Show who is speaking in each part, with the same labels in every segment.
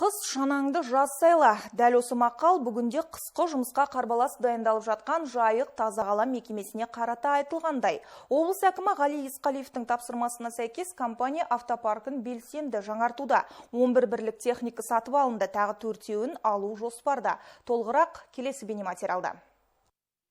Speaker 1: Қыс шанаңды жаз сайла. Дәл осы мақал бүгінде қысқы жұмысқа қарбалас дайындалып жатқан Жайық Таза Қала мекемесіне қарата айтылғандай. Облыс әкімі Ғали Есқалиевтің тапсырмасына сәйкес компания автопаркін белсенді жаңартуда. 11 бірлік техника сатып алынды, тағы 4-еуін алу жоспарда. Толығырақ келесі бейнематериалда.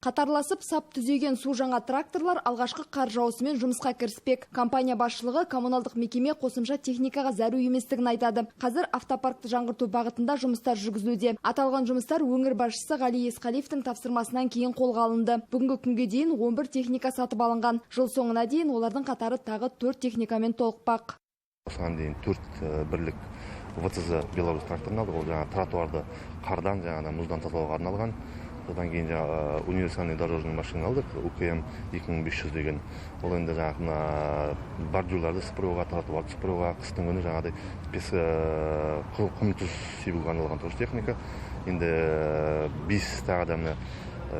Speaker 2: Қатарласып сап түзеген су жаңа тракторлар алғашқы қар жауысымен жұмысқа кіріспек. Компания басшылығы коммуналдық мекеме қосымша техникаға зәру еместігін айтады. Қазір автопаркты жаңғырту бағытында жұмыстар жүргізілуде. Аталған жұмыстар өңір басшысы Ғали Есқалиевтің тапсырмасынан кейін қолға алынды. Бүгінгі күнге дейін 11 техника сатып алынған. Жыл соңына дейін олардың қатары тағы 4 техникамен толықпақ.
Speaker 3: Осыған дейін 4 бірлік ВЦЗ Беларусь тракторын алдық. Ол жаңа тротуарды қардан, жаңа мұздан тазалауға арналған. Содан кейін универсальный дорожный машина алдық, УКМ 2500 деген. Ол енді жаңа бордюрларды сыпыруға, тротуарды сыпыруға, қыстың күні жаңағыдай құм тұз себуге арналған тоже техника. Енді 5 тағы да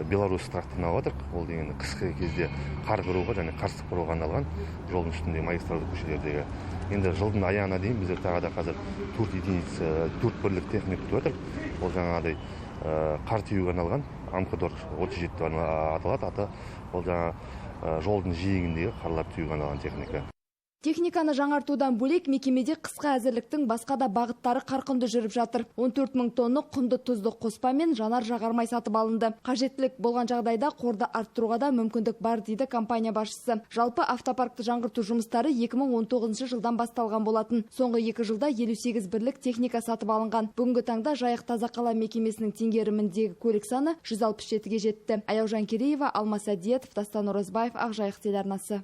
Speaker 3: Беларусь тракторын алып жатырық. Ол деген қысқы кезде қар кыруға және қар сыпыруға арналған жолдың үстіндегі магистральды көшелердегі. Енді жылдың аяғына дейін біздер тағы да қазір 4 бірлік техника күтіп жатырық. Ол жаңағыдай қар тиюге арналған Амкодор 37 деп аталады. Аты ол жаңа жолдың жиегіндегі қарлар тиюге арналған техника.
Speaker 2: Техниканы жаңартудан бөлек мекемеде қысқа әзірліктің басқа да бағыттары қарқынды жүріп жатыр. 14 мың тонны құнды тұзды қоспа мен жанар жағармай сатып алынды. Қажеттілік болған жағдайда қорды арттыруға да мүмкіндік бар дейді компания басшысы. Жалпы автопаркты жаңғырту жұмыстары 2019 жылдан басталған болатын. Соңғы 2 жылда 58 бірлік техника сатып алынған. Бүгінгі таңда Жайық Таза Қала мекемесінің теңгеріміндегі көлік саны 167-ге жетті. Аяужан Кереева, Алмас Әдиетов, Дастан Оразбаев, Ақжайық телеарнасы.